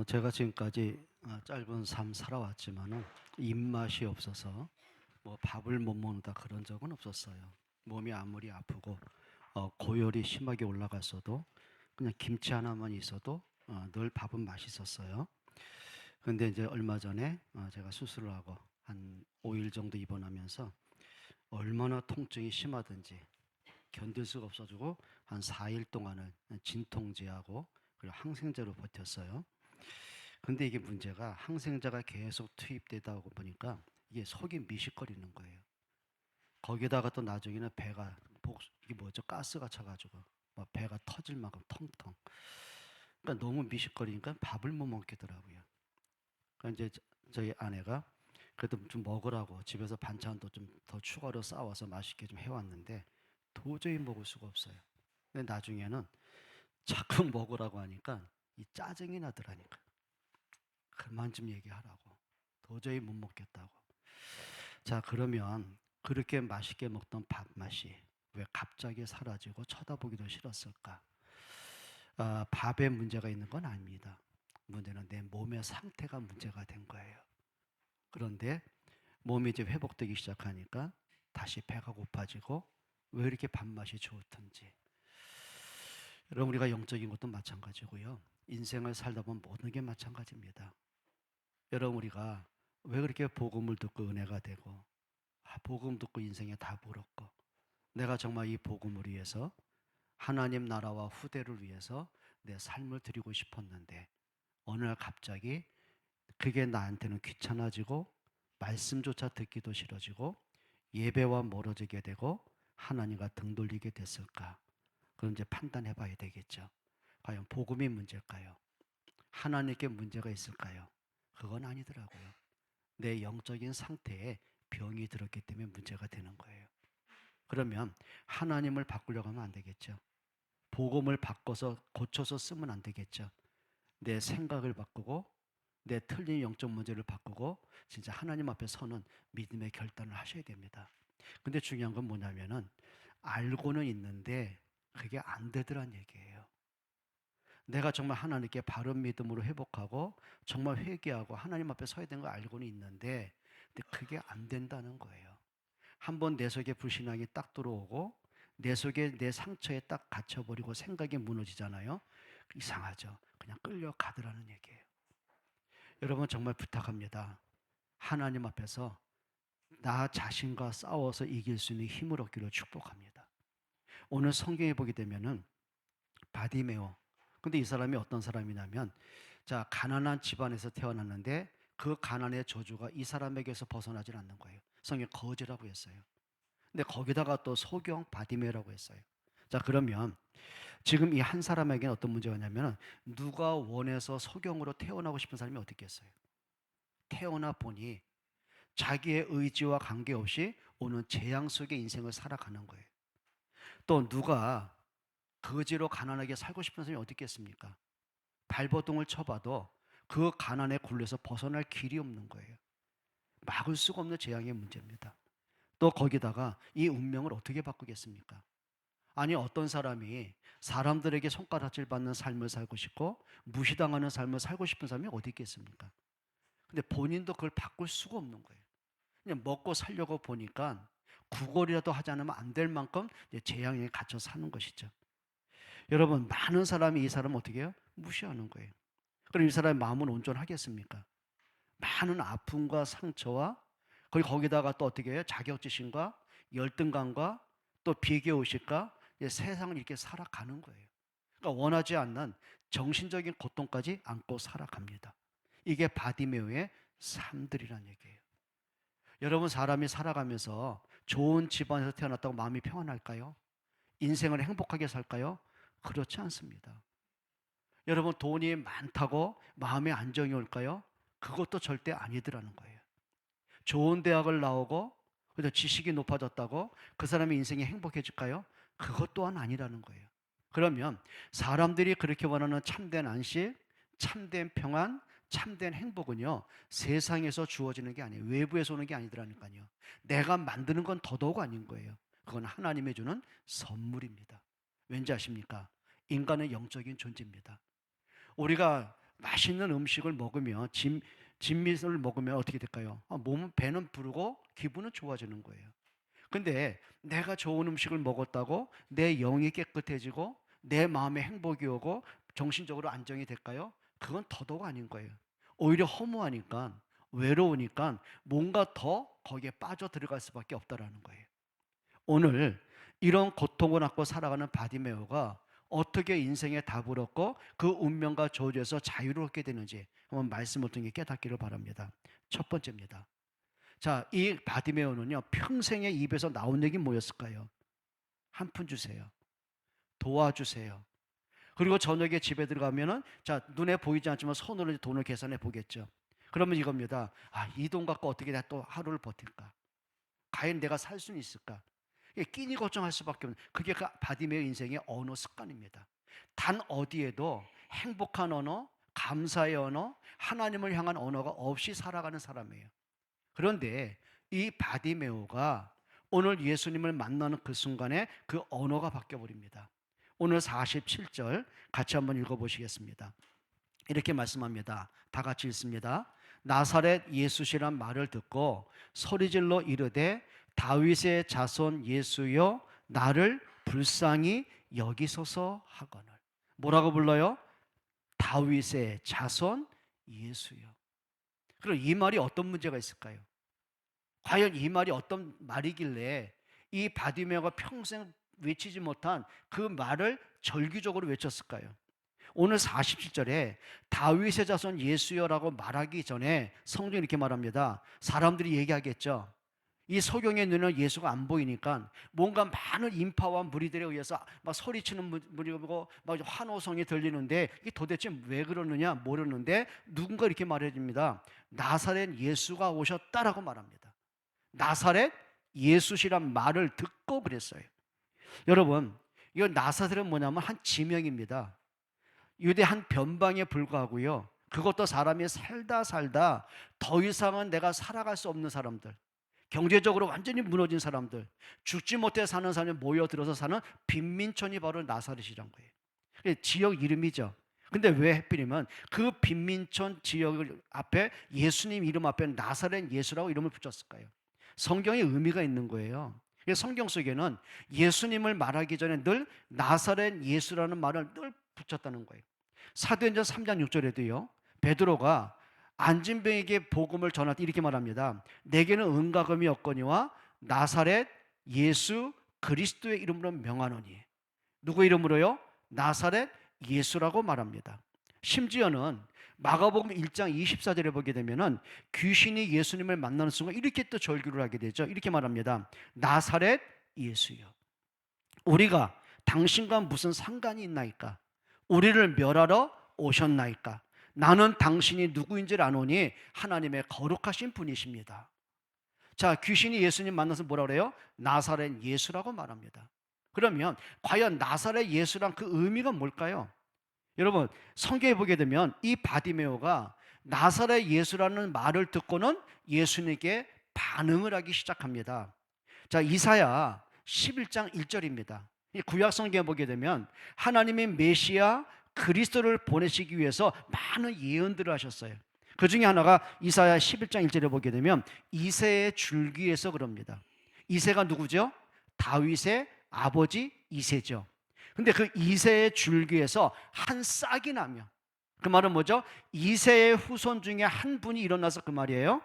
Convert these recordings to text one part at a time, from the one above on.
제가 지금까지 짧은 삶 살아왔지만은 입맛이 없어서 뭐 밥을 못 먹는다 그런 적은 없었어요. 몸이 아무리 아프고 고열이 심하게 올라갔어도 그냥 김치 하나만 있어도 늘 밥은 맛있었어요. 근데 이제 얼마 전에 제가 수술을 하고 한 5일 정도 입원하면서 얼마나 통증이 심하든지 견딜 수가 없어지고 한 4일 동안은 진통제하고 그리고 항생제로 버텼어요. 근데 이게 문제가 항생제가 계속 투입되다 보니까 이게 속이 미식거리는 거예요. 거기다가 또 나중에는 배가 이게 뭐죠? 가스가 차가지고 막 배가 터질 만큼 텅텅. 그러니까 너무 미식거리니까 밥을 못 먹겠더라고요. 그러니까 이제 저희 아내가 그래도 좀 먹으라고 집에서 반찬도 좀 더 추가로 싸와서 맛있게 좀 해왔는데 도저히 먹을 수가 없어요. 근데 나중에는 자꾸 먹으라고 하니까 이 짜증이 나더라니까. 그만 좀 얘기하라고. 도저히 못 먹겠다고. 자, 그러면 그렇게 맛있게 먹던 밥맛이 왜 갑자기 사라지고 쳐다보기도 싫었을까? 밥에 문제가 있는 건 아닙니다. 문제는 내 몸의 상태가 문제가 된 거예요. 그런데 몸이 이제 회복되기 시작하니까 다시 배가 고파지고 왜 이렇게 밥맛이 좋던지. 여러분, 우리가 영적인 것도 마찬가지고요. 인생을 살다 보면 모든 게 마찬가지입니다. 여러분, 우리가 왜 그렇게 복음을 듣고 은혜가 되고 복음 듣고 인생에 답을 얻고 내가 정말 이 복음을 위해서 하나님 나라와 후대를 위해서 내 삶을 드리고 싶었는데 어느 날 갑자기 그게 나한테는 귀찮아지고 말씀조차 듣기도 싫어지고 예배와 멀어지게 되고 하나님과 등 돌리게 됐을까? 그럼 이제 판단해 봐야 되겠죠. 과연 복음이 문제일까요? 하나님께 문제가 있을까요? 그건 아니더라고요. 내 영적인 상태에 병이 들었기 때문에 문제가 되는 거예요. 그러면 하나님을 바꾸려고 하면 안 되겠죠. 복음을 바꿔서 고쳐서 쓰면 안 되겠죠. 내 생각을 바꾸고 내 틀린 영적 문제를 바꾸고 진짜 하나님 앞에 서는 믿음의 결단을 하셔야 됩니다. 근데 중요한 건 뭐냐면은 알고는 있는데 그게 안 되더란 얘기예요. 내가 정말 하나님께 바른 믿음으로 회복하고 정말 회개하고 하나님 앞에 서야 되는 걸 알고는 있는데 근데 그게 안 된다는 거예요. 한번 내 속에 불신앙이 딱 들어오고 내 속에 내 상처에 딱 갇혀버리고 생각이 무너지잖아요. 이상하죠. 그냥 끌려가더라는 얘기예요. 여러분 정말 부탁합니다. 하나님 앞에서 나 자신과 싸워서 이길 수 있는 힘을 얻기를 축복합니다. 오늘 성경에 보게 되면은 바디메오. 근데 이 사람이 어떤 사람이냐면 자, 가난한 집안에서 태어났는데 그 가난의 저주가 이 사람에게서 벗어나질 않는 거예요. 성경 거지라고 했어요. 근데 거기다가 또 소경 바디메오라고 했어요. 자, 그러면 지금 이 한 사람에게는 어떤 문제가 있냐면 누가 원해서 소경으로 태어나고 싶은 사람이 어디 있겠어요? 태어나 보니 자기의 의지와 관계없이 오는 재앙 속의 인생을 살아가는 거예요. 또 누가 거지로 가난하게 살고 싶은 사람이 어디 있겠습니까? 발버둥을 쳐봐도 그 가난에 굴려서 벗어날 길이 없는 거예요. 막을 수가 없는 재앙의 문제입니다. 또 거기다가 이 운명을 어떻게 바꾸겠습니까? 아니 어떤 사람이 사람들에게 손가락질 받는 삶을 살고 싶고 무시당하는 삶을 살고 싶은 사람이 어디 있겠습니까? 근데 본인도 그걸 바꿀 수가 없는 거예요. 그냥 먹고 살려고 보니까 구걸이라도 하지 않으면 안 될 만큼 이제 재앙에 갇혀 사는 것이죠. 여러분 많은 사람이 이 사람을 어떻게 해요? 무시하는 거예요. 그럼 이 사람의 마음은 온전하겠습니까? 많은 아픔과 상처와 거기다가 또 어떻게 해요? 자격지심과 열등감과 또 비교의식과 세상을 이렇게 살아가는 거예요. 그러니까 원하지 않는 정신적인 고통까지 안고 살아갑니다. 이게 바디메오의 삶들이란 얘기예요. 여러분 사람이 살아가면서 좋은 집안에서 태어났다고 마음이 평안할까요? 인생을 행복하게 살까요? 그렇지 않습니다. 여러분 돈이 많다고 마음의 안정이 올까요? 그것도 절대 아니더라는 거예요. 좋은 대학을 나오고 그래서 지식이 높아졌다고 그 사람의 인생이 행복해질까요? 그것 또한 아니라는 거예요. 그러면 사람들이 그렇게 원하는 참된 안식, 참된 평안, 참된 행복은요 세상에서 주어지는 게 아니에요. 외부에서 오는 게 아니더라니까요. 내가 만드는 건 더더욱 아닌 거예요. 그건 하나님이 주는 선물입니다. 왠지 아십니까? 인간은 영적인 존재입니다. 우리가 맛있는 음식을 먹으면 진미를 먹으면 어떻게 될까요? 몸은 배는 부르고 기분은 좋아지는 거예요. 근데 내가 좋은 음식을 먹었다고 내 영이 깨끗해지고 내 마음에 행복이 오고 정신적으로 안정이 될까요? 그건 더더욱 아닌 거예요. 오히려 허무하니까 외로우니까 뭔가 더 거기에 빠져 들어갈 수밖에 없다라는 거예요. 오늘 이런 고통을 안고 살아가는 바디메오가 어떻게 인생의 답을 얻고 그 운명과 저주에서 자유롭게 되는지 한번 말씀을 통해 깨닫기를 바랍니다. 첫 번째입니다. 자, 이 바디메오는요, 평생의 입에서 나온 얘기 뭐였을까요? 한 푼 주세요. 도와주세요. 그리고 저녁에 집에 들어가면은, 자, 눈에 보이지 않지만 손으로 돈을 계산해 보겠죠. 그러면 이겁니다. 이 돈 갖고 어떻게 내가 또 하루를 버틸까? 과연 내가 살 수는 있을까? 끼니 걱정할 수밖에 없는, 그게 그 바디메오 인생의 언어 습관입니다. 단 어디에도 행복한 언어, 감사의 언어, 하나님을 향한 언어가 없이 살아가는 사람이에요. 그런데 이 바디메오가 오늘 예수님을 만나는 그 순간에 그 언어가 바뀌어 버립니다. 오늘 47절 같이 한번 읽어보시겠습니다. 이렇게 말씀합니다. 다 같이 읽습니다. 나사렛 예수시란 말을 듣고 소리질러 이르되 다윗의 자손 예수여 나를 불쌍히 여기소서 하거늘. 뭐라고 불러요? 다윗의 자손 예수여. 그럼 이 말이 어떤 문제가 있을까요? 과연 이 말이 어떤 말이길래 이 바디메오가 평생 외치지 못한 그 말을 절기적으로 외쳤을까요? 오늘 47절에 다윗의 자손 예수여라고 말하기 전에 성경이 이렇게 말합니다. 사람들이 얘기하겠죠. 이 소경의 눈에는 예수가 안 보이니까 뭔가 많은 인파와 무리들에 의해서 막 소리치는 무리고 막 환호성이 들리는데 이게 도대체 왜 그러느냐 모르는데 누군가 이렇게 말해줍니다. 나사렛 예수가 오셨다라고 말합니다. 나사렛 예수시란 말을 듣고 그랬어요. 여러분, 이 나사렛은 뭐냐면 한 지명입니다. 유대 한 변방에 불과하고요. 그것도 사람이 살다 더 이상은 내가 살아갈 수 없는 사람들, 경제적으로 완전히 무너진 사람들, 죽지 못해 사는 사람이 모여들어서 사는 빈민촌이 바로 나사렛이란 거예요. 지역 이름이죠. 근데 왜 하필이면 그 빈민촌 지역 앞에 예수님 이름 앞에 나사렛 예수라고 이름을 붙였을까요? 성경에 의미가 있는 거예요. 성경 속에는 예수님을 말하기 전에 늘 나사렛 예수라는 말을 늘 붙였다는 거예요. 사도행전 3장 6절에도요. 베드로가 안진뱅에게 복음을 전할 때 이렇게 말합니다. 내게는 은과금이 없거니와 나사렛 예수 그리스도의 이름으로 명하노니. 누구 이름으로요? 나사렛 예수라고 말합니다. 심지어는 마가복음 1장 24절에 보게 되면은 귀신이 예수님을 만나는 순간 이렇게 또 절규를 하게 되죠. 이렇게 말합니다. 나사렛 예수여, 우리가 당신과 무슨 상관이 있나이까? 우리를 멸하러 오셨나이까? 나는 당신이 누구인지를 아노니 하나님의 거룩하신 분이십니다. 자, 귀신이 예수님 만나서 뭐라 그래요? 나사렛 예수라고 말합니다. 그러면 과연 나사렛 예수란 그 의미가 뭘까요? 여러분, 성경에 보게 되면 이 바디메오가 나사렛 예수라는 말을 듣고는 예수님께 반응을 하기 시작합니다. 자, 이사야 11장 1절입니다. 구약 성경에 보게 되면 하나님의 메시아 그리스도를 보내시기 위해서 많은 예언들을 하셨어요. 그 중에 하나가 이사야 11장 1절에 보게 되면 이새의 줄기에서 그럽니다. 이새가 누구죠? 다윗의 아버지 이새죠. 근데 그 이새의 줄기에서 한 싹이 나며, 그 말은 뭐죠? 이새의 후손 중에 한 분이 일어나서 그 말이에요.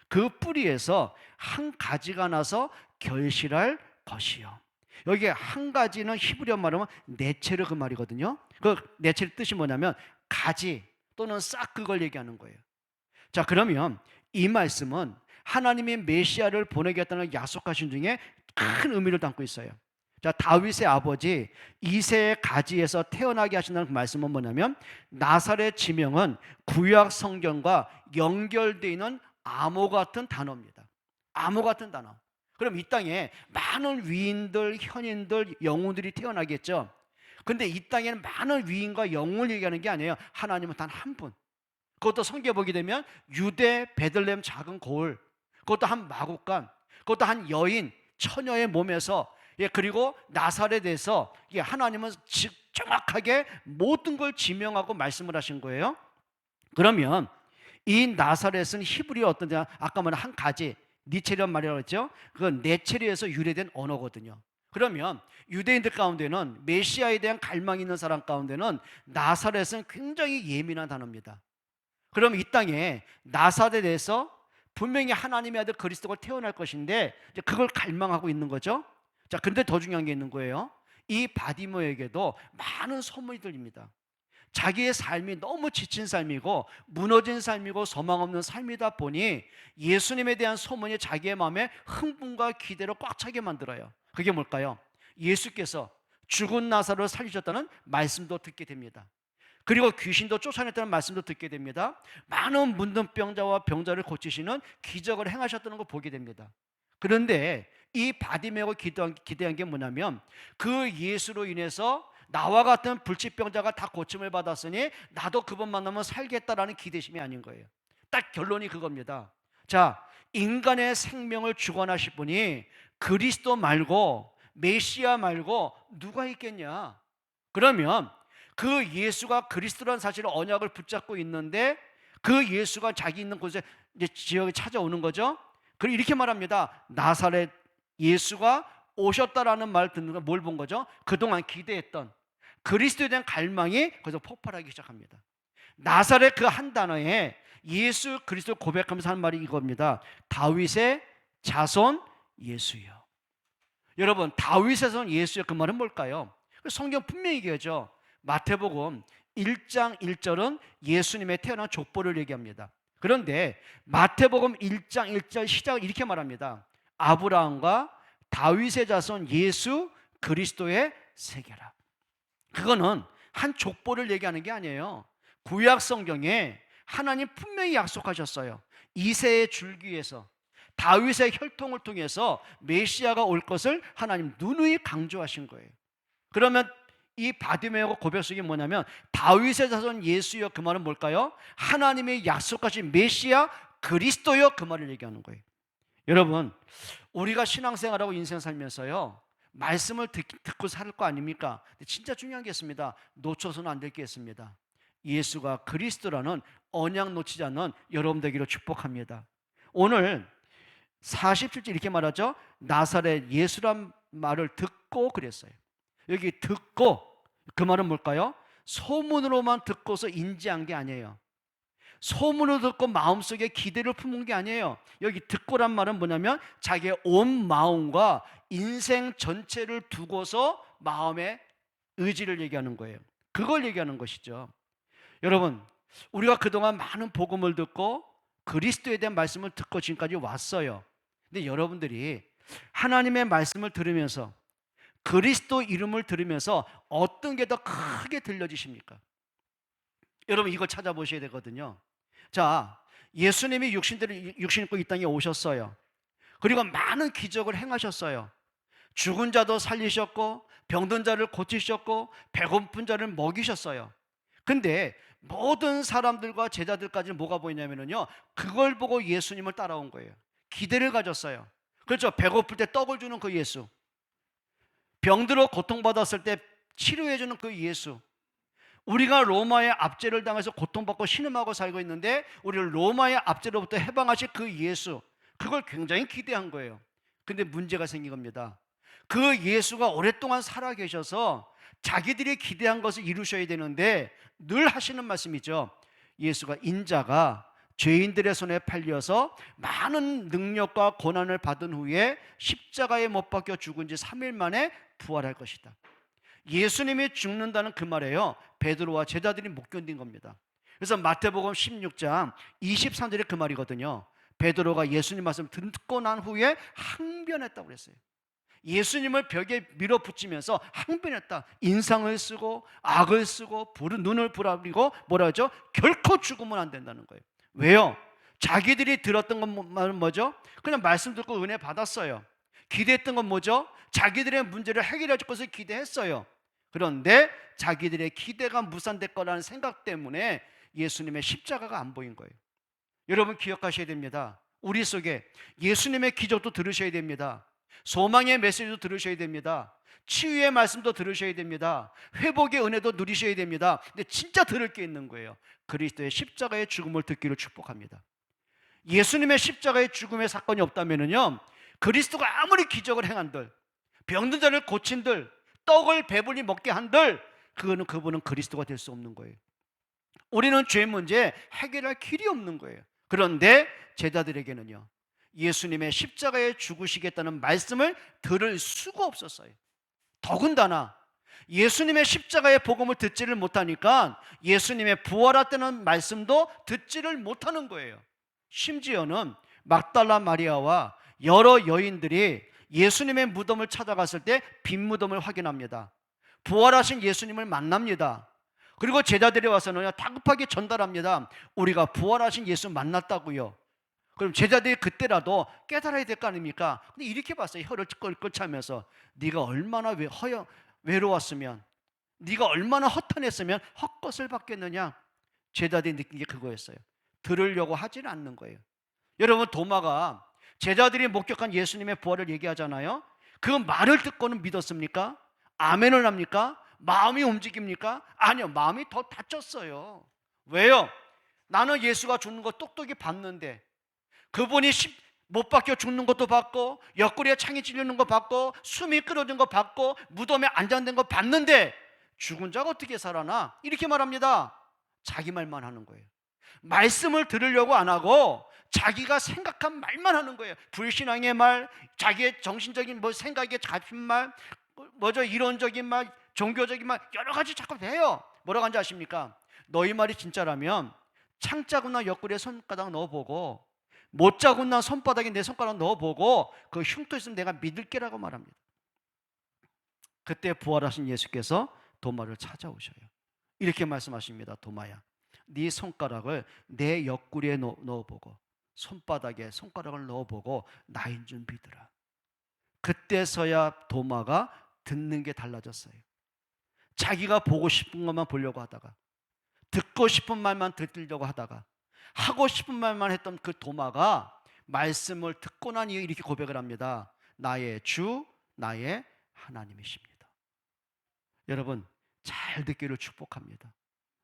그 뿌리에서 한 가지가 나서 결실할 것이요. 여기에 한 가지는 히브리어 말하면 네체르 그 말이거든요. 그 네체르 뜻이 뭐냐면 가지 또는 싹, 그걸 얘기하는 거예요. 자, 그러면 이 말씀은 하나님이 메시아를 보내겠다는 약속하신 중에 큰 의미를 담고 있어요. 자, 다윗의 아버지 이새의 가지에서 태어나게 하신다는 그 말씀은 뭐냐면 나사렛 지명은 구약 성경과 연결되어 있는 암호 같은 단어입니다. 암호 같은 단어. 그럼 이 땅에 많은 위인들, 현인들, 영웅들이 태어나겠죠. 근데 이 땅에는 많은 위인과 영웅을 얘기하는 게 아니에요. 하나님은 단 한 분. 그것도 성경에 보게 되면 유대 베들레헴 작은 고을, 그것도 한 마국간, 그것도 한 여인, 처녀의 몸에서, 그리고 나사렛에서 하나님은 정확하게 모든 걸 지명하고 말씀을 하신 거예요. 그러면 이 나사렛은 히브리어 어떤 데 아까 말한 한 가지 니체리란 말이라고 했죠. 그건 네체리에서 유래된 언어거든요. 그러면 유대인들 가운데는 메시아에 대한 갈망이 있는 사람 가운데는 나사렛은 굉장히 예민한 단어입니다. 그럼 이 땅에 나사렛에서 분명히 하나님의 아들 그리스도가 태어날 것인데 이제 그걸 갈망하고 있는 거죠. 자, 근데 더 중요한 게 있는 거예요. 이 바디모에게도 많은 소문이 들립니다. 자기의 삶이 너무 지친 삶이고 무너진 삶이고 소망 없는 삶이다 보니 예수님에 대한 소문이 자기의 마음에 흥분과 기대로 꽉 차게 만들어요. 그게 뭘까요? 예수께서 죽은 나사로를 살리셨다는 말씀도 듣게 됩니다. 그리고 귀신도 쫓아냈다는 말씀도 듣게 됩니다. 많은 문둥병자와 병자를 고치시는 기적을 행하셨다는 걸 보게 됩니다. 그런데 이 바디메고 기대한 게 뭐냐면 그 예수로 인해서 나와 같은 불치병자가 다 고침을 받았으니 나도 그분 만나면 살겠다라는 기대심이 아닌 거예요. 딱 결론이 그겁니다. 자, 인간의 생명을 주관하실 분이 그리스도 말고 메시아 말고 누가 있겠냐? 그러면 그 예수가 그리스도라는 사실을 언약을 붙잡고 있는데 그 예수가 자기 있는 곳에 이제 지역에 찾아오는 거죠. 그리고 이렇게 말합니다. 나사렛 예수가 오셨다라는 말 듣는 걸 뭘 본 거죠? 그동안 기대했던 그리스도에 대한 갈망이 거기서 폭발하기 시작합니다. 나사렛 그 한 단어에 예수 그리스도 고백하면서 하는 말이 이겁니다. 다윗의 자손 예수요. 여러분, 다윗의 자손 예수요, 그 말은 뭘까요? 성경 분명히 얘기하죠. 마태복음 1장 1절은 예수님의 태어난 족보를 얘기합니다. 그런데 마태복음 1장 1절 시작을 이렇게 말합니다. 아브라함과 다윗의 자손 예수 그리스도의 세계라. 그거는 한 족보를 얘기하는 게 아니에요. 구약 성경에 하나님 분명히 약속하셨어요. 이새의 줄기에서 다윗의 혈통을 통해서 메시아가 올 것을 하나님 누누이 강조하신 거예요. 그러면 이 바디메오 고백 속이 뭐냐면 다윗의 자손 예수여, 그 말은 뭘까요? 하나님의 약속하신 메시아 그리스도여, 그 말을 얘기하는 거예요. 여러분, 우리가 신앙생활하고 인생 살면서요 말씀을 듣고 살 거 아닙니까? 근데 진짜 중요한 게 있습니다. 놓쳐서는 안 될 게 있습니다. 예수가 그리스도라는 언약 놓치지 않는 여러분 되기를 축복합니다. 오늘 47절 이렇게 말하죠. 나사렛 예수란 말을 듣고 그랬어요. 여기 듣고, 그 말은 뭘까요? 소문으로만 듣고서 인지한 게 아니에요. 소문을 듣고 마음속에 기대를 품은 게 아니에요. 여기 듣고란 말은 뭐냐면 자기의 온 마음과 인생 전체를 두고서 마음의 의지를 얘기하는 거예요. 그걸 얘기하는 것이죠. 여러분, 우리가 그동안 많은 복음을 듣고 그리스도에 대한 말씀을 듣고 지금까지 왔어요. 근데 여러분들이 하나님의 말씀을 들으면서 그리스도 이름을 들으면서 어떤 게 더 크게 들려지십니까? 여러분, 이걸 찾아보셔야 되거든요. 자, 예수님이 육신 입고 이 땅에 오셨어요. 그리고 많은 기적을 행하셨어요. 죽은 자도 살리셨고 병든 자를 고치셨고 배고픈 자를 먹이셨어요. 근데 모든 사람들과 제자들까지는 뭐가 보이냐면요, 그걸 보고 예수님을 따라온 거예요. 기대를 가졌어요. 그렇죠. 배고플 때 떡을 주는 그 예수, 병들어 고통받았을 때 치료해주는 그 예수, 우리가 로마의 압제를 당해서 고통받고 신음하고 살고 있는데 우리를 로마의 압제로부터 해방하실 그 예수, 그걸 굉장히 기대한 거예요. 근데 문제가 생긴 겁니다. 그 예수가 오랫동안 살아계셔서 자기들이 기대한 것을 이루셔야 되는데 늘 하시는 말씀이죠. 예수가 인자가 죄인들의 손에 팔려서 많은 능력과 고난을 받은 후에 십자가에 못 박혀 죽은 지 3일 만에 부활할 것이다. 예수님이 죽는다는 그 말이에요. 베드로와 제자들이 못 견딘 겁니다. 그래서 마태복음 16장 23절에 그 말이거든요. 베드로가 예수님 말씀 듣고 난 후에 항변했다고 그랬어요. 예수님을 벽에 밀어붙이면서 항변했다. 인상을 쓰고 악을 쓰고 눈을 부라리고 뭐라 하죠? 결코 죽으면 안 된다는 거예요. 왜요? 자기들이 들었던 건 뭐죠? 그냥 말씀 듣고 은혜 받았어요. 기대했던 건 뭐죠? 자기들의 문제를 해결해 줄 것을 기대했어요. 그런데 자기들의 기대가 무산될 거라는 생각 때문에 예수님의 십자가가 안 보인 거예요. 여러분 기억하셔야 됩니다. 우리 속에 예수님의 기적도 들으셔야 됩니다. 소망의 메시지도 들으셔야 됩니다. 치유의 말씀도 들으셔야 됩니다. 회복의 은혜도 누리셔야 됩니다. 근데 진짜 들을 게 있는 거예요. 그리스도의 십자가의 죽음을 듣기를 축복합니다. 예수님의 십자가의 죽음의 사건이 없다면요, 그리스도가 아무리 기적을 행한들, 병든 자를 고친들, 떡을 배불리 먹게 한들, 그분은 그리스도가 될 수 없는 거예요. 우리는 죄 문제 해결할 길이 없는 거예요. 그런데 제자들에게는요, 예수님의 십자가에 죽으시겠다는 말씀을 들을 수가 없었어요. 더군다나 예수님의 십자가의 복음을 듣지를 못하니까 예수님의 부활했다는 말씀도 듣지를 못하는 거예요. 심지어는 막달라 마리아와 여러 여인들이 예수님의 무덤을 찾아갔을 때 빈 무덤을 확인합니다. 부활하신 예수님을 만납니다. 그리고 제자들이 와서는 다급하게 전달합니다. 우리가 부활하신 예수 만났다고요. 그럼 제자들이 그때라도 깨달아야 될 거 아닙니까? 근데 이렇게 봤어요. 혀를 끌끌 차면서 네가 얼마나 외로웠으면, 네가 얼마나 허탄했으면 헛것을 받겠느냐. 제자들이 느낀 게 그거였어요. 들으려고 하지는 않는 거예요. 여러분, 도마가 제자들이 목격한 예수님의 부활을 얘기하잖아요. 그 말을 듣고는 믿었습니까? 아멘을 합니까? 마음이 움직입니까? 아니요, 마음이 더 다쳤어요. 왜요? 나는 예수가 죽는 거 똑똑히 봤는데, 그분이 못 박혀 죽는 것도 봤고, 옆구리에 창이 찔리는 거 봤고, 숨이 끊어진 거 봤고, 무덤에 안장된 거 봤는데 죽은 자가 어떻게 살아나? 이렇게 말합니다. 자기 말만 하는 거예요. 말씀을 들으려고 안 하고 자기가 생각한 말만 하는 거예요. 불신앙의 말, 자기의 정신적인 생각에 잡힌 말, 이론적인 말, 종교적인 말, 여러 가지 자꾸 해요. 뭐라고 하는지 아십니까? 너희 말이 진짜라면 창자국나 옆구리에 손가락 넣어보고, 못 자국나 손바닥에 내 손가락 넣어보고 그 흉터 있으면 내가 믿을게라고 말합니다. 그때 부활하신 예수께서 도마를 찾아오셔요. 이렇게 말씀하십니다. 도마야, 네 손가락을 내 옆구리에 넣어보고, 손바닥에 손가락을 넣어보고 나인 줄 믿으라. 그때서야 도마가 듣는 게 달라졌어요. 자기가 보고 싶은 것만 보려고 하다가, 듣고 싶은 말만 들으려고 하다가, 하고 싶은 말만 했던 그 도마가 말씀을 듣고 난 이후에 이렇게 고백을 합니다. 나의 주, 나의 하나님이십니다. 여러분, 잘 듣기를 축복합니다.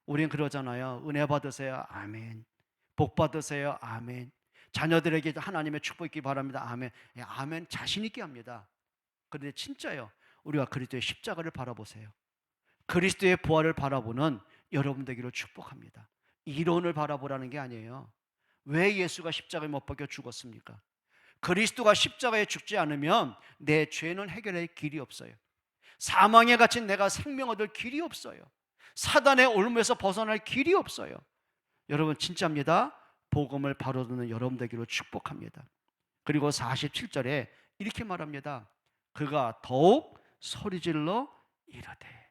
우리는 그러잖아요. 은혜 받으세요. 아멘. 복 받으세요. 아멘. 자녀들에게 하나님의 축복 있기 바랍니다. 아멘. 아멘 자신 있게 합니다. 그런데 진짜요, 우리가 그리스도의 십자가를 바라보세요. 그리스도의 부활을 바라보는 여러분 되기를 축복합니다. 이론을 바라보라는 게 아니에요. 왜 예수가 십자가에 못 박혀 죽었습니까? 그리스도가 십자가에 죽지 않으면 내 죄는 해결할 길이 없어요. 사망에 갇힌 내가 생명 얻을 길이 없어요. 사단의 올무에서 벗어날 길이 없어요. 여러분, 진짜입니다. 복음을 바로 듣는 여러분 되기로 축복합니다. 그리고 47절에 이렇게 말합니다. 그가 더욱 소리질러 이르되.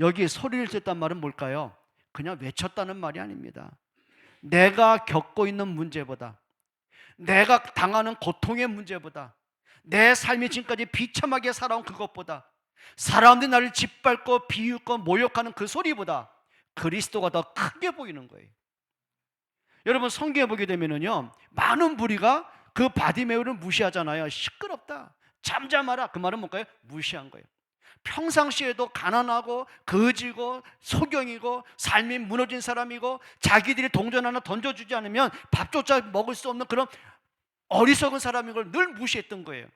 여기 소리를 쳤단 말은 뭘까요? 그냥 외쳤다는 말이 아닙니다. 내가 겪고 있는 문제보다, 내가 당하는 고통의 문제보다, 내 삶이 지금까지 비참하게 살아온 그것보다, 사람들이 나를 짓밟고 비웃고 모욕하는 그 소리보다 그리스도가 더 크게 보이는 거예요. 여러분, 성경에 보게 되면요, 많은 무리가 그 바디메오를 무시하잖아요. 시끄럽다, 잠잠하라. 그 말은 뭘까요? 무시한 거예요. 평상시에도 가난하고 거지고 소경이고 삶이 무너진 사람이고 자기들이 동전 하나 던져주지 않으면 밥조차 먹을 수 없는 그런 어리석은 사람인 걸 늘 무시했던 거예요.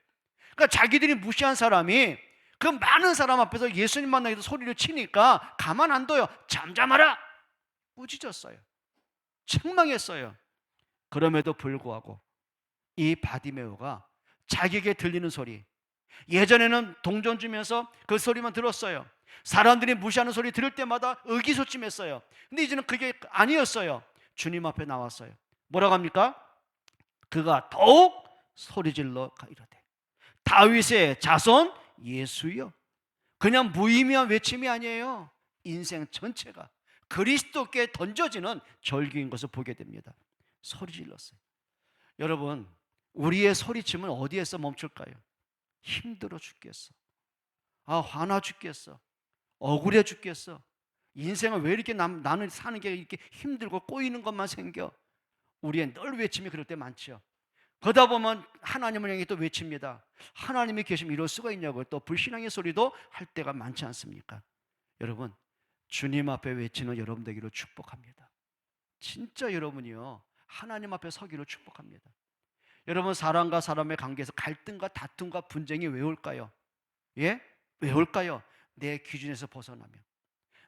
그러니까 자기들이 무시한 사람이 그 많은 사람 앞에서 예수님 만나기도 소리를 치니까 가만 안 둬요. 잠잠하라. 꾸짖었어요. 책망했어요. 그럼에도 불구하고 이 바디메오가 자기에게 들리는 소리, 예전에는 동전 주면서 그 소리만 들었어요. 사람들이 무시하는 소리 들을 때마다 의기소침했어요. 근데 이제는 그게 아니었어요. 주님 앞에 나왔어요. 뭐라고 합니까? 그가 더욱 소리질러 이르되 다윗의 자손 예수여. 그냥 무의미한 외침이 아니에요. 인생 전체가 그리스도께 던져지는 절규인 것을 보게 됩니다. 소리질렀어요. 여러분, 우리의 소리침은 어디에서 멈출까요? 힘들어 죽겠어. 화나 죽겠어. 억울해 죽겠어. 인생은 왜 이렇게 나는 사는 게 이렇게 힘들고 꼬이는 것만 생겨. 우리의 늘 외침이 그럴 때 많죠. 그러다 보면 하나님을 향해 또 외칩니다. 하나님이 계시면 이럴 수가 있냐고 또 불신앙의 소리도 할 때가 많지 않습니까? 여러분, 주님 앞에 외치는 여러분 되기를 축복합니다. 진짜 여러분이요, 하나님 앞에 서기를 축복합니다. 여러분, 사람과 사람의 관계에서 갈등과 다툼과 분쟁이 왜 올까요? 예? 왜 올까요? 내 기준에서 벗어나면,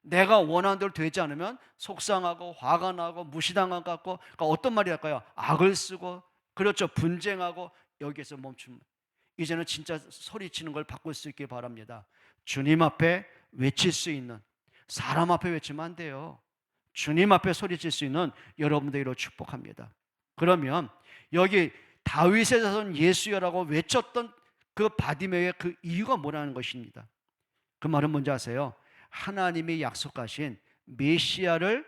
내가 원하는 대로 되지 않으면 속상하고 화가 나고 무시당한 것 같고, 그러니까 어떤 말이 할까요? 악을 쓰고, 그렇죠, 분쟁하고. 여기에서 멈춤. 이제는 진짜 소리치는 걸 바꿀 수 있길 바랍니다. 주님 앞에 외칠 수 있는, 사람 앞에 외치면 안 돼요. 주님 앞에 소리칠 수 있는 여러분들로 축복합니다. 그러면 여기 다윗의 자손 예수여라고 외쳤던 그 바디메의 그 이유가 뭐라는 것입니다. 그 말은 뭔지 아세요? 하나님이 약속하신 메시아를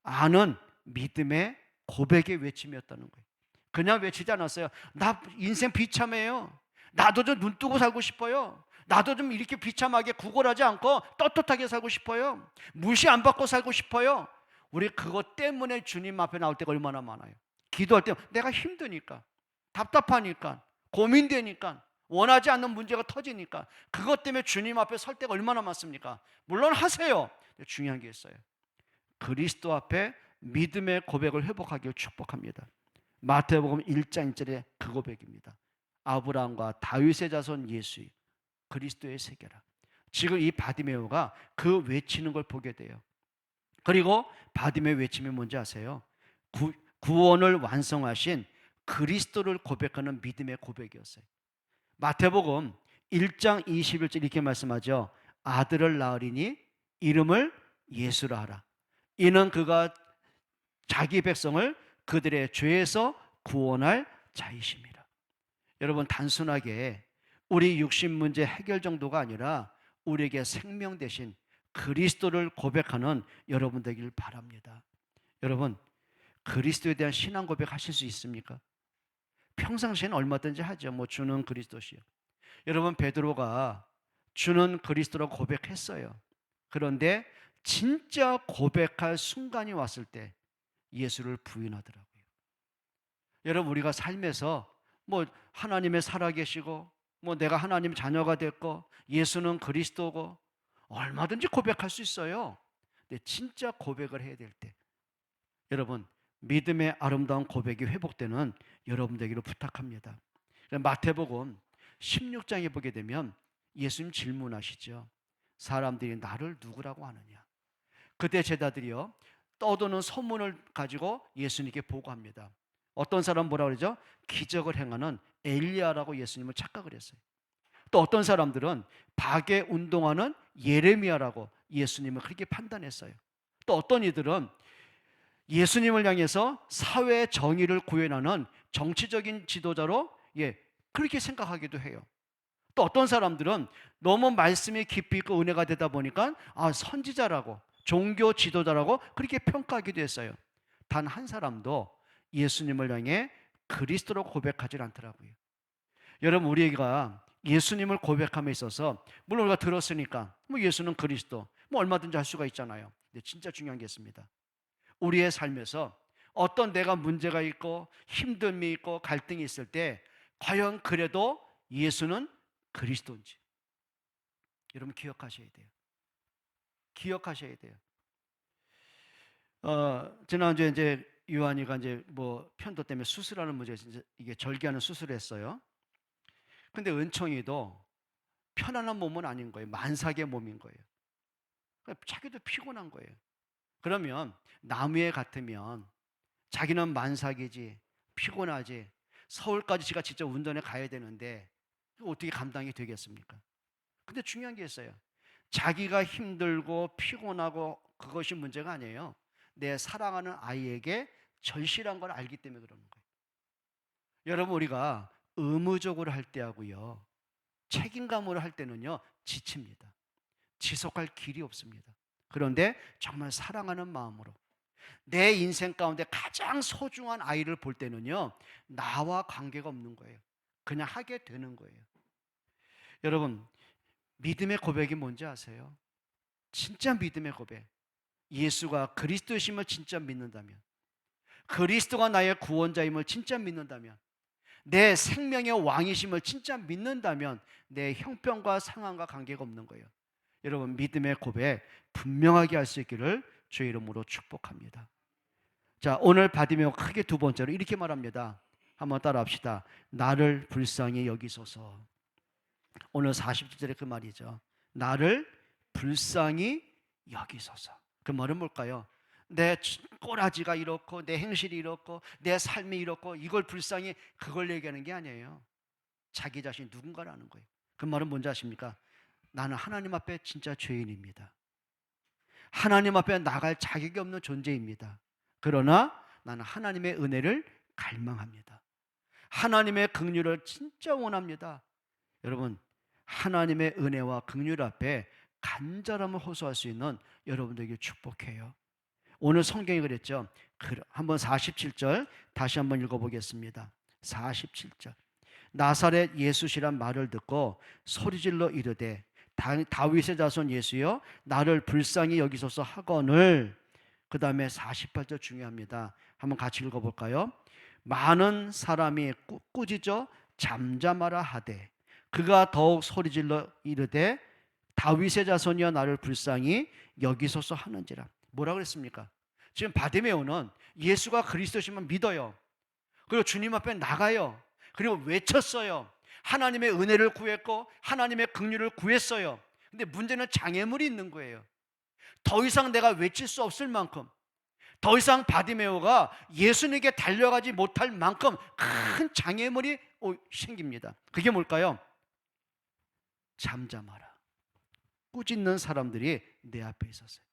아는 믿음의 고백의 외침이었다는 거예요. 그냥 외치지 않았어요. 나 인생 비참해요. 나도 좀 눈 뜨고 살고 싶어요. 나도 좀 이렇게 비참하게 구걸하지 않고 떳떳하게 살고 싶어요. 무시 안 받고 살고 싶어요. 우리 그것 때문에 주님 앞에 나올 때가 얼마나 많아요. 기도할 때 내가 힘드니까, 답답하니까, 고민되니까, 원하지 않는 문제가 터지니까 그것 때문에 주님 앞에 설 때가 얼마나 많습니까? 물론 하세요. 중요한 게 있어요. 그리스도 앞에 믿음의 고백을 회복하기를 축복합니다. 마태복음 1장 1절에 그 고백입니다. 아브라함과 다윗의 자손 예수 그리스도의 세계라. 지금 이 바디메오가 그 외치는 걸 보게 돼요. 그리고 바디메오 외침이 뭔지 아세요? 구원을 완성하신 그리스도를 고백하는 믿음의 고백이었어요. 마태복음 1장 21절 이렇게 말씀하죠. 아들을 낳으리니 이름을 예수라 하라. 이는 그가 자기 백성을 그들의 죄에서 구원할 자이십니다. 여러분, 단순하게 우리 육신 문제 해결 정도가 아니라 우리에게 생명 대신 그리스도를 고백하는 여러분 되길 바랍니다. 여러분, 그리스도에 대한 신앙 고백 하실 수 있습니까? 평상시에는 얼마든지 하죠. 뭐 주는 그리스도시요. 여러분, 베드로가 주는 그리스도라고 고백했어요. 그런데 진짜 고백할 순간이 왔을 때 예수를 부인하더라고요. 여러분, 우리가 삶에서 뭐 하나님의 살아계시고 뭐 내가 하나님 자녀가 됐고 예수는 그리스도고 얼마든지 고백할 수 있어요. 근데 진짜 고백을 해야 될 때, 여러분, 믿음의 아름다운 고백이 회복되는 여러분 되기를 부탁합니다. 마태복음 16장에 보게 되면 예수님 질문하시죠. 사람들이 나를 누구라고 하느냐. 그때 제자들이요, 떠도는 소문을 가지고 예수님께 보고합니다. 어떤 사람 뭐라 그러죠? 기적을 행하는 엘리야라고 예수님을 착각을 했어요. 또 어떤 사람들은 박에 운동하는 예레미야라고 예수님을 그렇게 판단했어요. 또 어떤 이들은 예수님을 향해서 사회 정의를 구현하는 정치적인 지도자로 그렇게 생각하기도 해요. 또 어떤 사람들은 너무 말씀이 깊이 있고 은혜가 되다 보니까 선지자라고, 종교 지도자라고 그렇게 평가하기도 했어요. 단 한 사람도 예수님을 향해 그리스도로 고백하지 않더라고요. 여러분, 우리가 예수님을 고백함에 있어서 물론 우리가 들었으니까 뭐 예수는 그리스도 뭐 얼마든지 할 수가 있잖아요. 근데 진짜 중요한 게 있습니다. 우리의 삶에서 어떤 내가 문제가 있고 힘듦이 있고 갈등이 있을 때 과연 그래도 예수는 그리스도인지 여러분 기억하셔야 돼요. 기억하셔야 돼요. 지난주에 이제 유한이가 이제 뭐 편도 때문에 수술하는 문제에서 이게 절개하는 수술을 했어요. 근데 은총이도 편안한 몸은 아닌 거예요. 만삭의 몸인 거예요. 자기도 피곤한 거예요. 그러면 나무에 같으면 자기는 만삭이지, 피곤하지, 서울까지 지가 직접 운전해 가야 되는데 어떻게 감당이 되겠습니까? 근데 중요한 게 있어요. 자기가 힘들고 피곤하고 그것이 문제가 아니에요. 내 사랑하는 아이에게 절실한 걸 알기 때문에 그러는 거예요. 여러분, 우리가 의무적으로 할 때하고요, 책임감으로 할 때는요, 지칩니다. 지속할 길이 없습니다. 그런데 정말 사랑하는 마음으로 내 인생 가운데 가장 소중한 아이를 볼 때는요, 나와 관계가 없는 거예요. 그냥 하게 되는 거예요. 여러분, 믿음의 고백이 뭔지 아세요? 진짜 믿음의 고백. 예수가 그리스도이심을 진짜 믿는다면, 그리스도가 나의 구원자임을 진짜 믿는다면, 내 생명의 왕이심을 진짜 믿는다면 내 형편과 상황과 관계가 없는 거예요. 여러분, 믿음의 고백 분명하게 할 수 있기를 주의 이름으로 축복합니다. 자, 오늘 바디메오 크게 두 번째로 이렇게 말합니다. 한번 따라합시다. 나를 불쌍히 여기소서. 오늘 47절에 그 말이죠. 나를 불쌍히 여기소서. 그 말은 뭘까요? 내 꼬라지가 이렇고 내 행실이 이렇고 내 삶이 이렇고 이걸 불쌍히, 그걸 얘기하는 게 아니에요. 자기 자신이 누군가라는 거예요. 그 말은 뭔지 아십니까? 나는 하나님 앞에 진짜 죄인입니다. 하나님 앞에 나갈 자격이 없는 존재입니다. 그러나 나는 하나님의 은혜를 갈망합니다. 하나님의 긍휼을 진짜 원합니다. 여러분, 하나님의 은혜와 긍휼 앞에 간절함을 호소할 수 있는 여러분들에게 축복해요. 오늘 성경이 그랬죠. 한번 47절 다시 한번 읽어보겠습니다. 47절. 나사렛 예수시란 말을 듣고 소리질러 이르되 다윗의 자손 예수여 나를 불쌍히 여기소서 하거늘. 그 다음에 48절 중요합니다. 한번 같이 읽어볼까요? 많은 사람이 꾸짖어 잠잠하라 하되 그가 더욱 소리질러 이르되 다윗의 자손이여 나를 불쌍히 여기소서 하는지라. 뭐라 그랬습니까? 지금 바디메오는 예수가 그리스도시면 믿어요. 그리고 주님 앞에 나가요. 그리고 외쳤어요. 하나님의 은혜를 구했고 하나님의 긍휼을 구했어요. 근데 문제는 장애물이 있는 거예요. 더 이상 내가 외칠 수 없을 만큼, 더 이상 바디메오가 예수님께 달려가지 못할 만큼 큰 장애물이 생깁니다. 그게 뭘까요? 잠잠하라. 꾸짖는 사람들이 내 앞에 있었어요.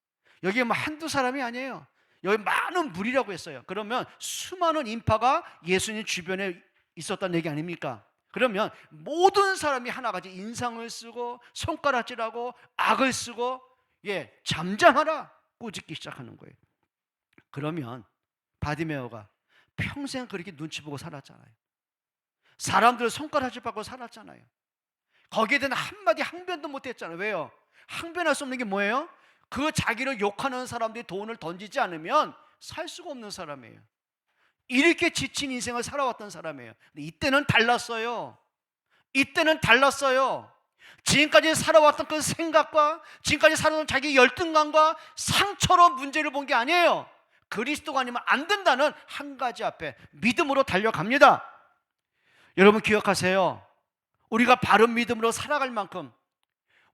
여기 뭐 한두 사람이 아니에요. 여기 많은 무리라고 했어요. 그러면 수많은 인파가 예수님 주변에 있었다는 얘기 아닙니까? 그러면 모든 사람이 하나같이 인상을 쓰고 손가락질하고 악을 쓰고 잠잠하라 꾸짖기 시작하는 거예요. 그러면 바디메오가 평생 그렇게 눈치 보고 살았잖아요. 사람들 손가락질 받고 살았잖아요. 거기에 대한 한마디 항변도 못했잖아요. 왜요? 항변할 수 없는 게 뭐예요? 그 자기를 욕하는 사람들이 돈을 던지지 않으면 살 수가 없는 사람이에요. 이렇게 지친 인생을 살아왔던 사람이에요. 근데 이때는 달랐어요. 이때는 달랐어요. 지금까지 살아왔던 그 생각과 지금까지 살아온 자기 열등감과 상처로 문제를 본 게 아니에요. 그리스도가 아니면 안 된다는 한 가지 앞에 믿음으로 달려갑니다. 여러분 기억하세요. 우리가 바른 믿음으로 살아갈 만큼,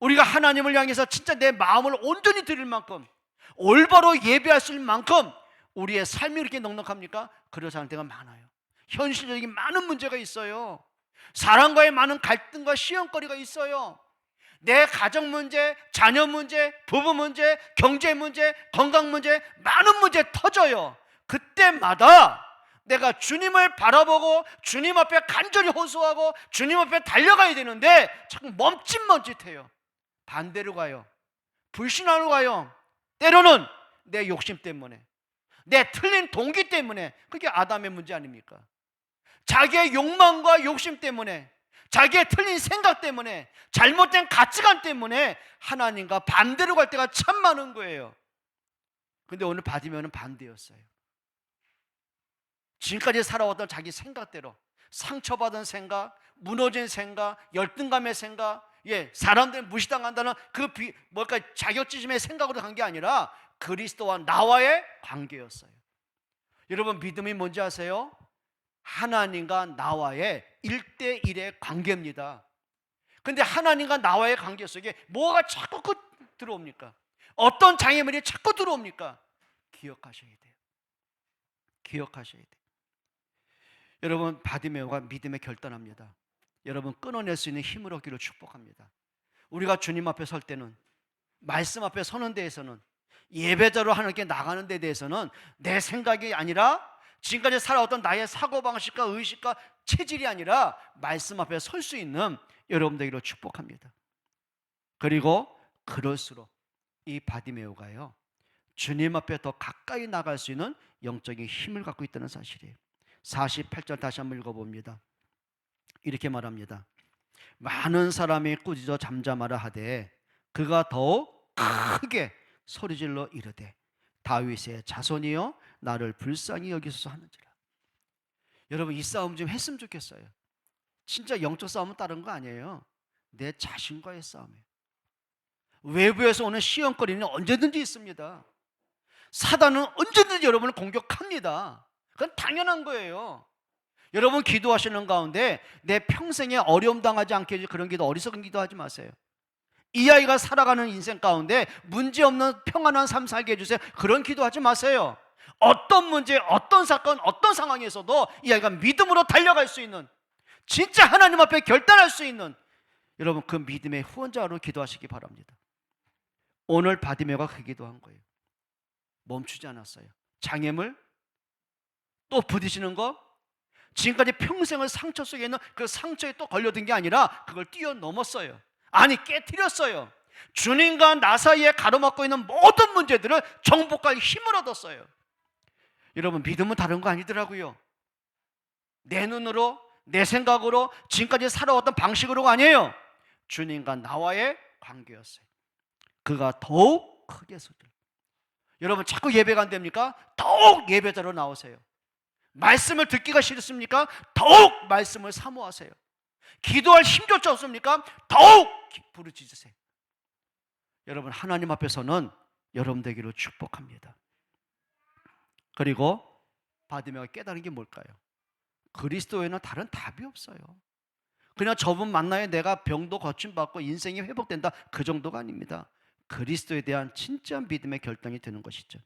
우리가 하나님을 향해서 진짜 내 마음을 온전히 드릴 만큼, 올바로 예배할 수 있는 만큼 우리의 삶이 그렇게 넉넉합니까? 그러지 않을 때가 많아요. 현실적인 많은 문제가 있어요. 사람과의 많은 갈등과 시험거리가 있어요. 내 가정 문제, 자녀 문제, 부부 문제, 경제 문제, 건강 문제, 많은 문제 터져요. 그때마다 내가 주님을 바라보고 주님 앞에 간절히 호소하고 주님 앞에 달려가야 되는데 자꾸 멈칫멈칫해요. 반대로 가요. 불신하러 가요. 때로는 내 욕심 때문에, 내 틀린 동기 때문에. 그게 아담의 문제 아닙니까? 자기의 욕망과 욕심 때문에, 자기의 틀린 생각 때문에, 잘못된 가치관 때문에 하나님과 반대로 갈 때가 참 많은 거예요. 근데 오늘 바디메오는 반대였어요. 지금까지 살아왔던 자기 생각대로, 상처받은 생각, 무너진 생각, 열등감의 생각, 사람들 무시당한다는 자격지심의 생각으로 간 게 아니라 그리스도와 나와의 관계였어요. 여러분 믿음이 뭔지 아세요? 하나님과 나와의 1대1의 관계입니다. 근데 하나님과 나와의 관계 속에 뭐가 자꾸 들어옵니까? 어떤 장애물이 자꾸 들어옵니까? 기억하셔야 돼요. 기억하셔야 돼요. 여러분 바디메오가 믿음에 결단합니다. 여러분 끊어낼 수 있는 힘을 얻기를 축복합니다. 우리가 주님 앞에 설 때는, 말씀 앞에 서는 데에서는, 예배자로 하나님께 나가는 데 대해서는 내 생각이 아니라 지금까지 살아왔던 나의 사고방식과 의식과 체질이 아니라 말씀 앞에 설 수 있는 여러분 되기를 축복합니다. 그리고 그럴수록 이 바디메오가요 주님 앞에 더 가까이 나갈 수 있는 영적인 힘을 갖고 있다는 사실이에요. 48절 다시 한번 읽어봅니다. 이렇게 말합니다. 많은 사람이 꾸짖어 잠잠하라 하되 그가 더욱 크게 소리질러 이르되 다윗의 자손이여 나를 불쌍히 여기소서 하는지라. 여러분 이 싸움 좀 했으면 좋겠어요. 진짜 영적 싸움은 다른 거 아니에요. 내 자신과의 싸움이에요. 외부에서 오는 시험거리는 언제든지 있습니다. 사단은 언제든지 여러분을 공격합니다. 그건 당연한 거예요. 여러분 기도하시는 가운데 내 평생에 어려움 당하지 않게 해줄 그런 기도, 어리석은 기도하지 마세요. 이 아이가 살아가는 인생 가운데 문제없는 평안한 삶 살게 해주세요. 그런 기도하지 마세요. 어떤 문제, 어떤 사건, 어떤 상황에서도 이 아이가 믿음으로 달려갈 수 있는, 진짜 하나님 앞에 결단할 수 있는 여러분 그 믿음의 후원자로 기도하시기 바랍니다. 오늘 바디메오가 그 기도한 거예요. 멈추지 않았어요. 장애물, 또 부딪히는 거, 지금까지 평생을 상처 속에 있는 그 상처에 또 걸려든 게 아니라 그걸 뛰어넘었어요. 아니 깨트렸어요. 주님과 나 사이에 가로막고 있는 모든 문제들을 정복할 힘을 얻었어요. 여러분 믿음은 다른 거 아니더라고요. 내 눈으로, 내 생각으로, 지금까지 살아왔던 방식으로가 아니에요. 주님과 나와의 관계였어요. 그가 더욱 크게 소들. 여러분 자꾸 예배가 안 됩니까? 더욱 예배자로 나오세요. 말씀을 듣기가 싫습니까? 더욱 말씀을 사모하세요. 기도할 힘조차 없습니까? 더욱 부르짖으세요. 여러분 하나님 앞에서는 여러분 되기를 축복합니다. 그리고 바디메오가 깨달은 게 뭘까요? 그리스도에는 다른 답이 없어요. 그냥 저분 만나야 내가 병도 고침받고 인생이 회복된다, 그 정도가 아닙니다. 그리스도에 대한 진짜 믿음의 결단이 되는 것이죠.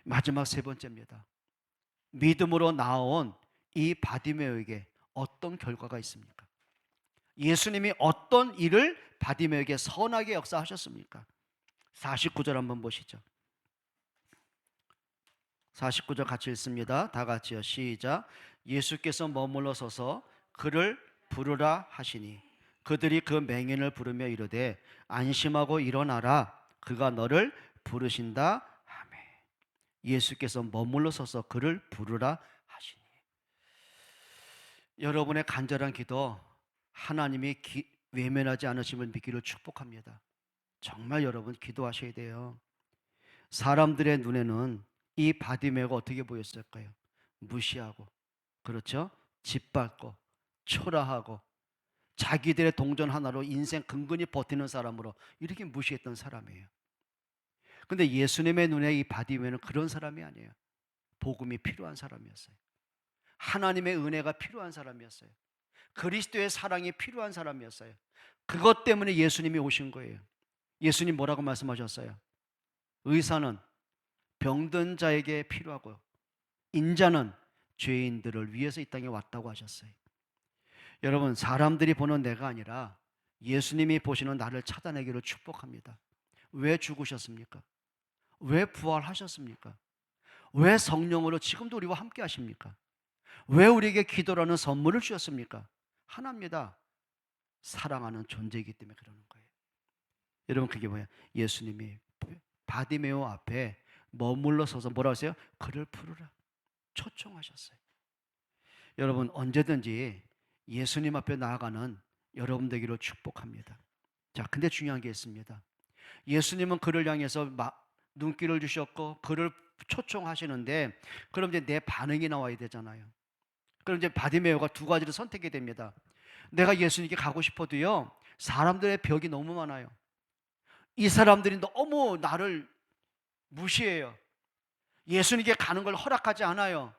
마지막 세 번째입니다. 믿음으로 나온 이 바디메오에게 어떤 결과가 있습니까? 예수님이 어떤 일을 바디메오에게 선하게 역사하셨습니까? 49절 한번 보시죠. 49절 같이 읽습니다. 다 같이요. 시작. 예수께서 머물러 서서 그를 부르라 하시니 그들이 그 맹인을 부르며 이르되 안심하고 일어나라, 그가 너를 부르신다 하매. 예수께서 머물러 서서 그를 부르라 하시니. 여러분의 간절한 기도 하나님이 외면하지 않으심을 믿기를 축복합니다. 정말 여러분 기도하셔야 돼요. 사람들의 눈에는 이 바디메오가 어떻게 보였을까요? 무시하고, 그렇죠? 짓밟고 초라하고 자기들의 동전 하나로 인생 근근히 버티는 사람으로 이렇게 무시했던 사람이에요. 근데 예수님의 눈에 이 바디메오는 그런 사람이 아니에요. 복음이 필요한 사람이었어요. 하나님의 은혜가 필요한 사람이었어요. 그리스도의 사랑이 필요한 사람이었어요. 그것 때문에 예수님이 오신 거예요. 예수님 뭐라고 말씀하셨어요? 의사는 병든 자에게 필요하고 인자는 죄인들을 위해서 이 땅에 왔다고 하셨어요. 여러분 사람들이 보는 내가 아니라 예수님이 보시는 나를 찾아내기를 축복합니다. 왜 죽으셨습니까? 왜 부활하셨습니까? 왜 성령으로 지금도 우리와 함께 하십니까? 왜 우리에게 기도라는 선물을 주셨습니까? 하나입니다. 사랑하는 존재이기 때문에 그러는 거예요. 여러분 그게 뭐예요? 예수님이 바디메오 앞에 머물러 서서 뭐라고 하세요? 그를 부르라 초청하셨어요. 여러분 언제든지 예수님 앞에 나아가는 여러분 되기를 축복합니다. 자, 근데 중요한 게 있습니다. 예수님은 그를 향해서 눈길을 주셨고 그를 초청하시는데 그럼 이제 내 반응이 나와야 되잖아요. 그럼 이제 바디메오가 두 가지를 선택해야 됩니다. 내가 예수님께 가고 싶어도요 사람들의 벽이 너무 많아요. 이 사람들이 너무 나를 무시해요. 예수님께 가는 걸 허락하지 않아요.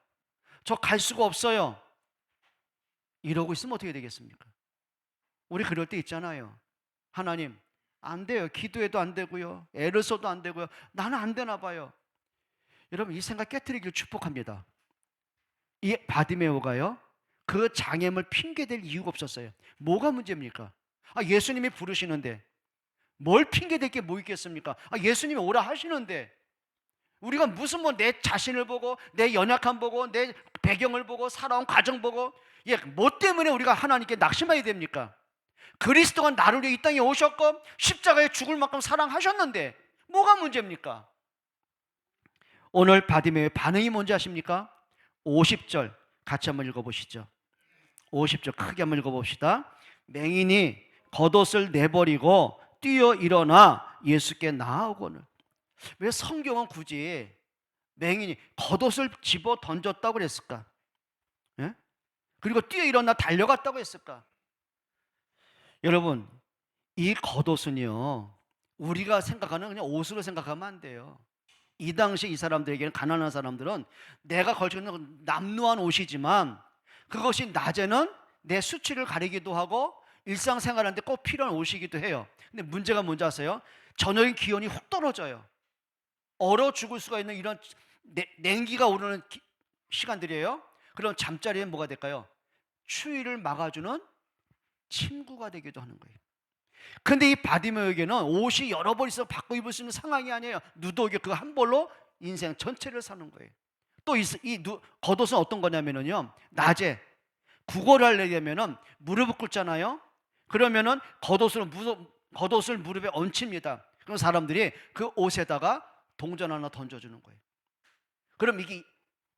저 갈 수가 없어요. 이러고 있으면 어떻게 되겠습니까? 우리 그럴 때 있잖아요. 하나님 안 돼요. 기도해도 안 되고요. 애를 써도 안 되고요. 나는 안 되나 봐요. 여러분 이 생각 깨트리기를 축복합니다. 이 바디메오가요 그 장애물 핑계댈 이유가 없었어요. 뭐가 문제입니까? 예수님이 부르시는데 뭘 핑계댈 게 뭐 있겠습니까? 예수님이 오라 하시는데 우리가 무슨 내 자신을 보고 내 연약함 보고 내 배경을 보고 살아온 과정 보고 뭐 때문에 우리가 하나님께 낙심해야 됩니까? 그리스도가 나를 위해 이 땅에 오셨고 십자가에 죽을 만큼 사랑하셨는데 뭐가 문제입니까? 오늘 바디메오의 반응이 뭔지 아십니까? 50절 같이 한번 읽어보시죠. 50절 크게 한번 읽어봅시다. 맹인이 겉옷을 내버리고 뛰어 일어나 예수께 나아오거늘. 왜 성경은 굳이 맹인이 겉옷을 집어 던졌다고 그랬을까? 그리고 뛰어 일어나 달려갔다고 했을까? 여러분, 이 겉옷은요, 우리가 생각하는 그냥 옷으로 생각하면 안 돼요. 이 당시 이 사람들에게는, 가난한 사람들은 내가 걸쳐 있는 남루한 옷이지만 그것이 낮에는 내 수치를 가리기도 하고 일상생활하는데 꼭 필요한 옷이기도 해요. 근데 문제가 뭔지 아세요? 저녁에 기온이 훅 떨어져요. 얼어 죽을 수가 있는 이런 냉기가 오르는 시간들이에요. 그럼 잠자리에 뭐가 될까요? 추위를 막아주는 침구가 되기도 하는 거예요. 근데 이 바디메오에게는 옷이 여러 벌 있어 바꿔 입을 수 있는 상황이 아니에요. 누더기 그 한 벌로 인생 전체를 사는 거예요. 또 겉옷은 어떤 거냐면요, 낮에 구걸을 하려면은 무릎을 꿇잖아요. 그러면은 겉옷을 무릎에 얹힙니다. 그럼 사람들이 그 옷에다가 동전 하나 던져주는 거예요. 그럼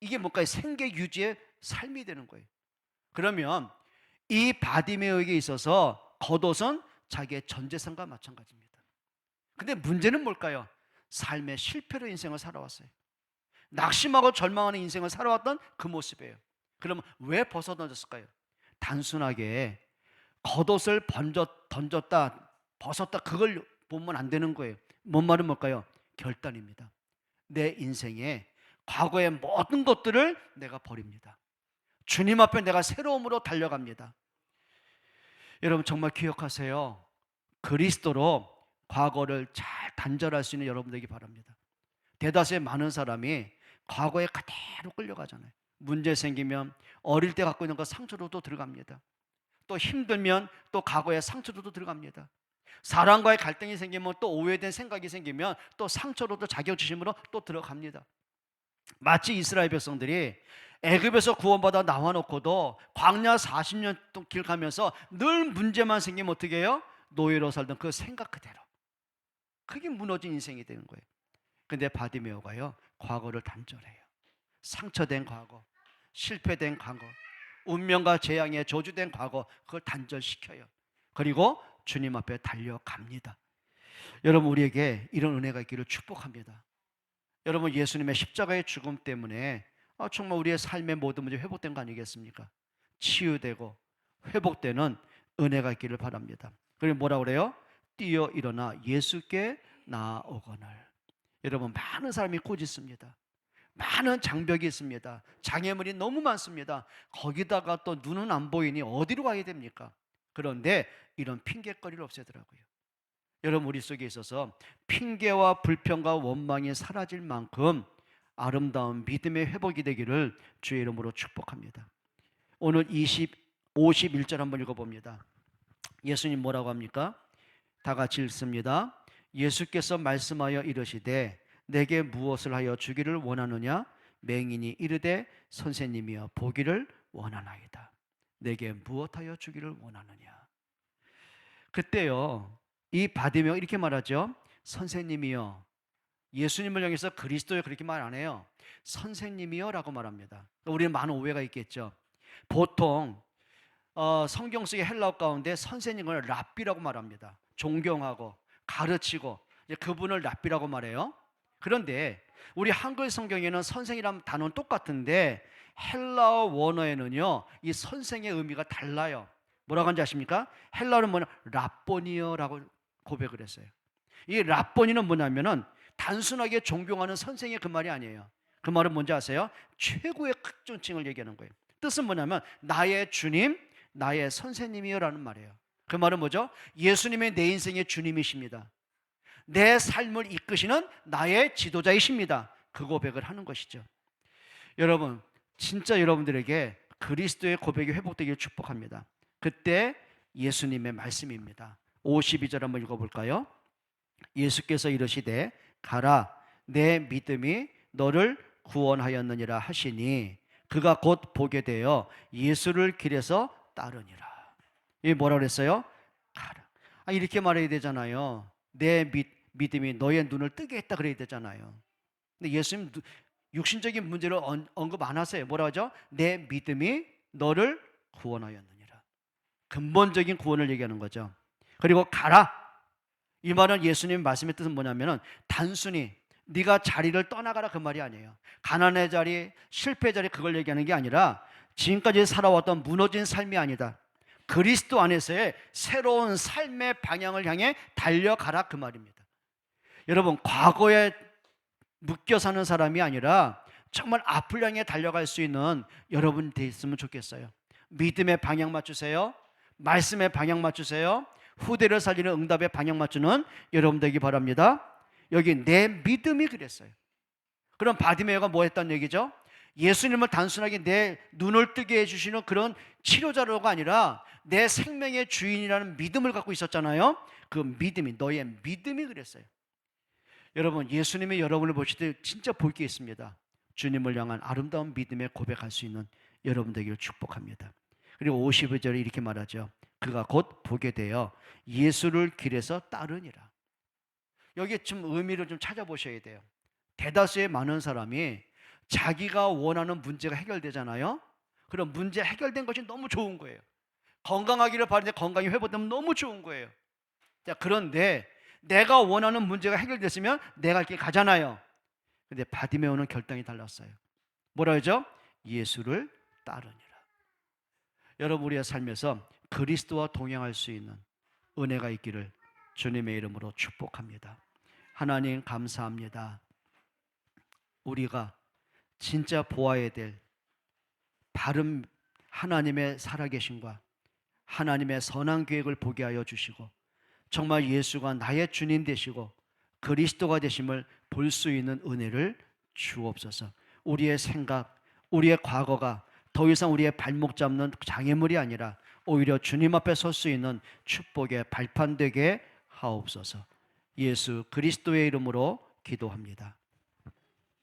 이게 뭔가 생계 유지의 삶이 되는 거예요. 그러면 이 바디메오에게 있어서 겉옷은 자기의 전 재산과 마찬가지입니다. 근데 문제는 뭘까요? 삶의 실패로 인생을 살아왔어요. 낙심하고 절망하는 인생을 살아왔던 그 모습이에요. 그러면 왜 벗어던졌을까요? 단순하게 겉옷을 던졌다 벗었다 그걸 보면 안 되는 거예요. 뭔 말은 뭘까요? 결단입니다. 내 인생에 과거의 모든 것들을 내가 버립니다. 주님 앞에 내가 새로움으로 달려갑니다. 여러분 정말 기억하세요. 그리스도로 과거를 잘 단절할 수 있는 여러분들에게 바랍니다. 대다수의 많은 사람이 과거에 그대로 끌려가잖아요. 문제 생기면 어릴 때 갖고 있는 그 상처로 또 들어갑니다. 또 힘들면 또 과거의 상처로 또 들어갑니다. 사람과의 갈등이 생기면 또 오해된 생각이 생기면 또 상처로도 자격지심으로 또 들어갑니다. 마치 이스라엘 백성들이 애굽에서 구원받아 나와놓고도 광야 40년 동안 길 가면서 늘 문제만 생기면 어떻게 해요? 노예로 살던 그 생각 그대로, 그게 무너진 인생이 되는 거예요. 근데 바디메오가요, 과거를 단절해요. 상처된 과거, 실패된 과거, 운명과 재앙에 저주된 과거, 그걸 단절시켜요. 그리고 주님 앞에 달려갑니다. 여러분, 우리에게 이런 은혜가 있기를 축복합니다. 여러분, 예수님의 십자가의 죽음 때문에 정말 우리의 삶의 모든 문제 회복된 거 아니겠습니까? 치유되고 회복되는 은혜가 있기를 바랍니다. 그리고 뭐라 그래요? 뛰어 일어나 예수께 나아오거늘. 여러분, 많은 사람이 꾸짖습니다. 많은 장벽이 있습니다. 장애물이 너무 많습니다. 거기다가 또 눈은 안 보이니 어디로 가야 됩니까? 그런데 이런 핑계거리를 없애더라고요. 여러분, 우리 속에 있어서 핑계와 불평과 원망이 사라질 만큼 아름다운 믿음의 회복이 되기를 주의 이름으로 축복합니다. 오늘 51절 한번 읽어봅니다. 예수님 뭐라고 합니까? 다 같이 읽습니다. 예수께서 말씀하여 이르시되 내게 무엇을 하여 주기를 원하느냐? 맹인이 이르되 선생님이여 보기를 원하나이다. 내게 무엇하여 주기를 원하느냐? 그때요, 이 바디메오 이렇게 말하죠. 선생님이요. 예수님을 향해서 그리스도요 그렇게 말 안 해요. 선생님이요 라고 말합니다. 우리는 많은 오해가 있겠죠. 보통 성경 속의 헬라어 가운데 선생님을 랍비라고 말합니다. 존경하고 가르치고 그분을 랍비라고 말해요. 그런데 우리 한글 성경에는 선생이라는 단어는 똑같은데 헬라어 원어에는요 이 선생의 의미가 달라요. 뭐라고 하는지 아십니까? 헬라어는 뭐냐? 랍보니어라고 고백을 했어요. 이 랍보니는 뭐냐면은 단순하게 존경하는 선생의 그 말이 아니에요. 그 말은 뭔지 아세요? 최고의 극존칭을 얘기하는 거예요. 뜻은 뭐냐면 나의 주님, 나의 선생님이요 라는 말이에요. 그 말은 뭐죠? 예수님의 내 인생의 주님이십니다. 내 삶을 이끄시는 나의 지도자이십니다. 그 고백을 하는 것이죠. 여러분, 진짜 여러분들에게 그리스도의 고백이 회복되기를 축복합니다. 그때 예수님의 말씀입니다. 52절 한번 읽어볼까요? 예수께서 이르시되 가라 내 믿음이 너를 구원하였느니라 하시니 그가 곧 보게 되어 예수를 길에서 따르니라. 이게 뭐라 그랬어요? 가라. 이렇게 말해야 되잖아요. 내 믿음이 너의 눈을 뜨게 했다 그래야 되잖아요. 근데 예수님 육신적인 문제를 언급 안 하세요. 뭐라 하죠? 내 믿음이 너를 구원하였느니라. 근본적인 구원을 얘기하는 거죠. 그리고 가라. 이 말은 예수님 말씀의 뜻은 뭐냐면은 단순히 네가 자리를 떠나가라 그 말이 아니에요. 가난의 자리, 실패의 자리 그걸 얘기하는 게 아니라 지금까지 살아왔던 무너진 삶이 아니다. 그리스도 안에서의 새로운 삶의 방향을 향해 달려가라 그 말입니다. 여러분, 과거에 묶여 사는 사람이 아니라 정말 앞을 향해 달려갈 수 있는 여러분 되었으면 좋겠어요. 믿음의 방향 맞추세요. 말씀의 방향 맞추세요. 후대를 살리는 응답의 방향 맞추는 여러분 되기 바랍니다. 여기 내 믿음이 그랬어요. 그럼 바디메오가 뭐 했다는 얘기죠? 예수님을 단순하게 내 눈을 뜨게 해주시는 그런 치료자로가 아니라 내 생명의 주인이라는 믿음을 갖고 있었잖아요. 그 믿음이, 너의 믿음이 그랬어요. 여러분, 예수님이 여러분을 보실 때 진짜 볼 게 있습니다. 주님을 향한 아름다운 믿음의 고백할 수 있는 여러분 되기를 축복합니다. 그리고 52절에 이렇게 말하죠. 그가 곧 보게 되어 예수를 길에서 따르니라. 여기 좀 의미를 좀 찾아보셔야 돼요. 대다수의 많은 사람이 자기가 원하는 문제가 해결되잖아요. 그럼 문제 해결된 것이 너무 좋은 거예요. 건강하기를 바라는데 건강이 회복되면 너무 좋은 거예요. 자, 그런데 내가 원하는 문제가 해결됐으면 내가 이렇게 가잖아요. 근데 바디메오는 결단이 달랐어요. 뭐라 하죠? 예수를 따르니라. 여러분, 우리의 삶에서 그리스도와 동행할 수 있는 은혜가 있기를 주님의 이름으로 축복합니다. 하나님 감사합니다. 우리가 진짜 보아야 될 바른 하나님의 살아계심과 하나님의 선한 계획을 보게 하여 주시고 정말 예수가 나의 주님 되시고 그리스도가 되심을 볼 수 있는 은혜를 주옵소서. 우리의 생각, 우리의 과거가 더 이상 우리의 발목 잡는 장애물이 아니라 오히려 주님 앞에 설 수 있는 축복의 발판 되게 하옵소서. 예수 그리스도의 이름으로 기도합니다.